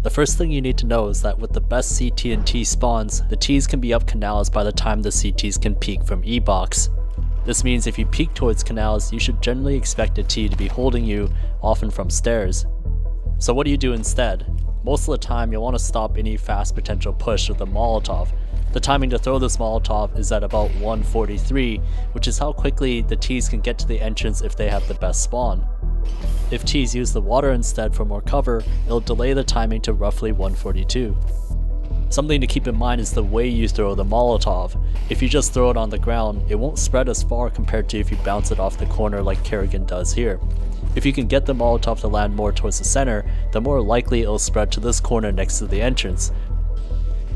The first thing you need to know is that with the best CT and T spawns, the Ts can be up canals by the time the CTs can peek from Ebox. This means if you peek towards canals, you should generally expect a T to be holding you, often from stairs. So what do you do instead? Most of the time you'll want to stop any fast potential push with a Molotov. The timing to throw this Molotov is at about 1:43, which is how quickly the Ts can get to the entrance if they have the best spawn. If Ts use the water instead for more cover, it'll delay the timing to roughly 1:42. Something to keep in mind is the way you throw the Molotov. If you just throw it on the ground, it won't spread as far compared to if you bounce it off the corner like Kerrigan does here. If you can get the Molotov to land more towards the center, the more likely it'll spread to this corner next to the entrance.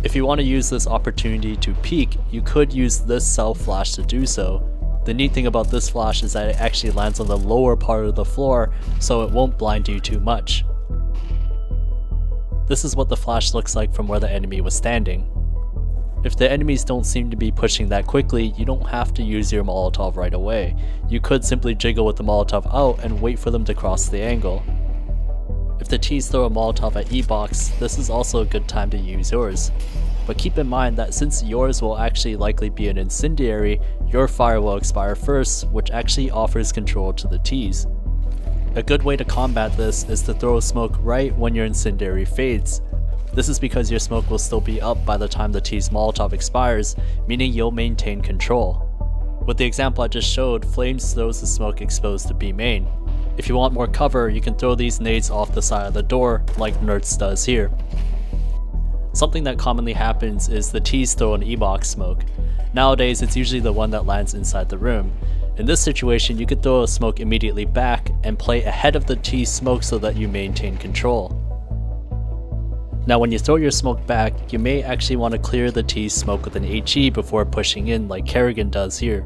If you want to use this opportunity to peek, you could use this self flash to do so. The neat thing about this flash is that it actually lands on the lower part of the floor, so it won't blind you too much. This is what the flash looks like from where the enemy was standing. If the enemies don't seem to be pushing that quickly, you don't have to use your Molotov right away. You could simply jiggle with the Molotov out and wait for them to cross the angle. If the Ts throw a Molotov at Ebox, this is also a good time to use yours. But keep in mind that since yours will actually likely be an incendiary, your fire will expire first, which actually offers control to the Ts. A good way to combat this is to throw smoke right when your incendiary fades. This is because your smoke will still be up by the time the T's Molotov expires, meaning you'll maintain control. With the example I just showed, Flames throws the smoke exposed to B main. If you want more cover, you can throw these nades off the side of the door, like Nerds does here. Something that commonly happens is the T's throw an Ebox smoke. Nowadays, it's usually the one that lands inside the room. In this situation, you could throw a smoke immediately back and play ahead of the T's smoke so that you maintain control. Now when you throw your smoke back, you may actually want to clear the T's smoke with an HE before pushing in like Kerrigan does here.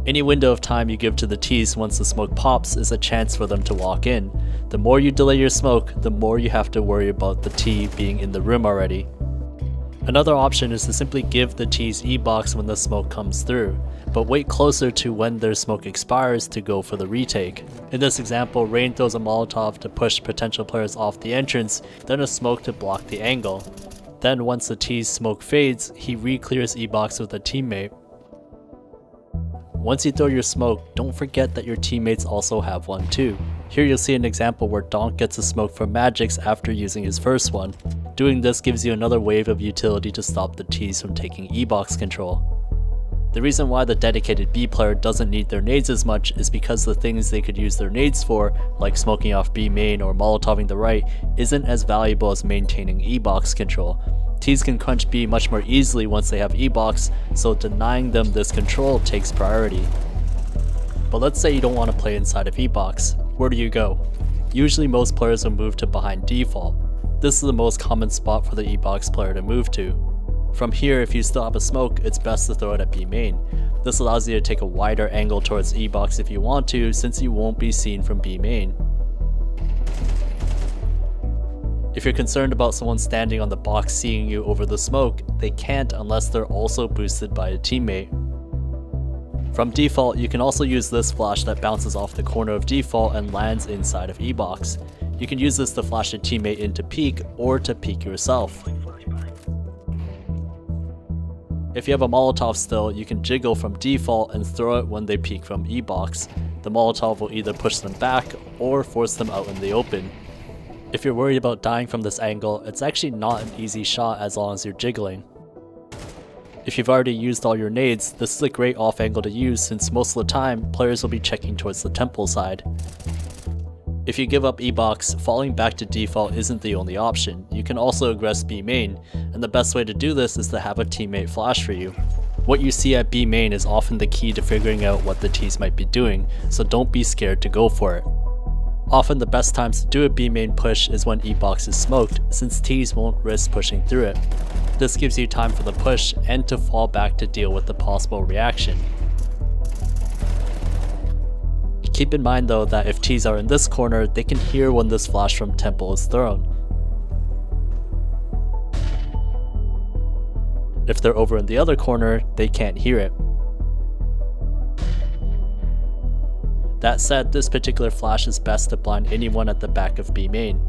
Any window of time you give to the T's once the smoke pops is a chance for them to walk in. The more you delay your smoke, the more you have to worry about the T being in the room already. Another option is to simply give the T's E-box when the smoke comes through, but wait closer to when their smoke expires to go for the retake. In this example, Rain throws a Molotov to push potential players off the entrance, then a smoke to block the angle. Then once the T's smoke fades, he re-clears E-box with a teammate. Once you throw your smoke, don't forget that your teammates also have one too. Here you'll see an example where Donk gets a smoke from Magix after using his first one. Doing this gives you another wave of utility to stop the T's from taking E-box control. The reason why the dedicated B player doesn't need their nades as much is because the things they could use their nades for, like smoking off B main or molotoving the right, isn't as valuable as maintaining E-box control. T's can crunch B much more easily once they have E-box, so denying them this control takes priority. But let's say you don't want to play inside of E-box. Where do you go? Usually most players will move to behind default. This is the most common spot for the E-box player to move to. From here, if you still have a smoke, it's best to throw it at B main. This allows you to take a wider angle towards E-box if you want to, since you won't be seen from B main. If you're concerned about someone standing on the box seeing you over the smoke, they can't unless they're also boosted by a teammate. From default, you can also use this flash that bounces off the corner of default and lands inside of E-box. You can use this to flash a teammate into peek or to peek yourself. If you have a Molotov still, you can jiggle from default and throw it when they peek from E-box. The Molotov will either push them back or force them out in the open. If you're worried about dying from this angle, it's actually not an easy shot as long as you're jiggling. If you've already used all your nades, this is a great off angle to use since most of the time, players will be checking towards the temple side. If you give up E-box, falling back to default isn't the only option. You can also aggress B main, and the best way to do this is to have a teammate flash for you. What you see at B main is often the key to figuring out what the T's might be doing, so don't be scared to go for it. Often the best times to do a B main push is when E-box is smoked, since T's won't risk pushing through it. This gives you time for the push and to fall back to deal with the possible reaction. Keep in mind though that if T's are in this corner, they can hear when this flash from temple is thrown. If they're over in the other corner, they can't hear it. That said, this particular flash is best to blind anyone at the back of B main.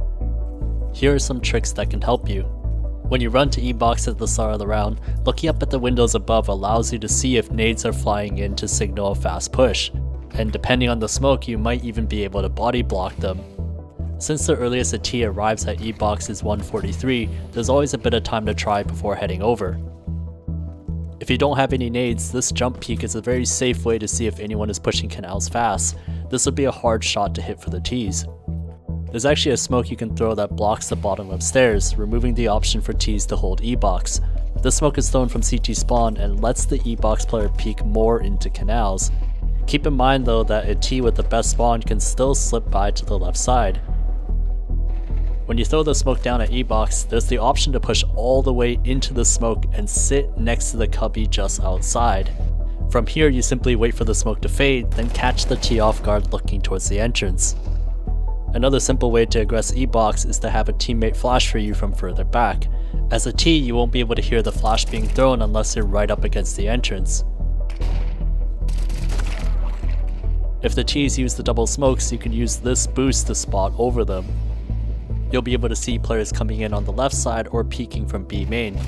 Here are some tricks that can help you. When you run to Ebox at the start of the round, looking up at the windows above allows you to see if nades are flying in to signal a fast push, and depending on the smoke you might even be able to body block them. Since the earliest a T arrives at Ebox is 1:43, there's always a bit of time to try before heading over. If you don't have any nades, this jump peek is a very safe way to see if anyone is pushing canals fast. This would be a hard shot to hit for the Ts. There's actually a smoke you can throw that blocks the bottom of stairs, removing the option for Ts to hold Ebox. This smoke is thrown from CT spawn and lets the Ebox player peek more into canals. Keep in mind though that a T with the best spawn can still slip by to the left side. When you throw the smoke down at Ebox, there's the option to push all the way into the smoke and sit next to the cubby just outside. From here you simply wait for the smoke to fade, then catch the T off guard looking towards the entrance. Another simple way to aggress Ebox is to have a teammate flash for you from further back. As a T, you won't be able to hear the flash being thrown unless you're right up against the entrance. If the Ts use the double smokes, you can use this boost to spot over them. You'll be able to see players coming in on the left side or peeking from B main.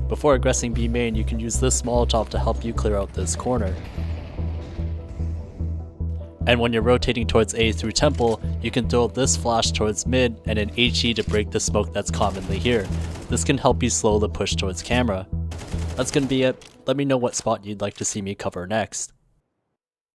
Before aggressing B main, you can use this Molotov to help you clear out this corner. And when you're rotating towards A through Temple, you can throw this flash towards mid and an HE to break the smoke that's commonly here. This can help you slow the push towards camera. That's gonna be it. Let me know what spot you'd like to see me cover next.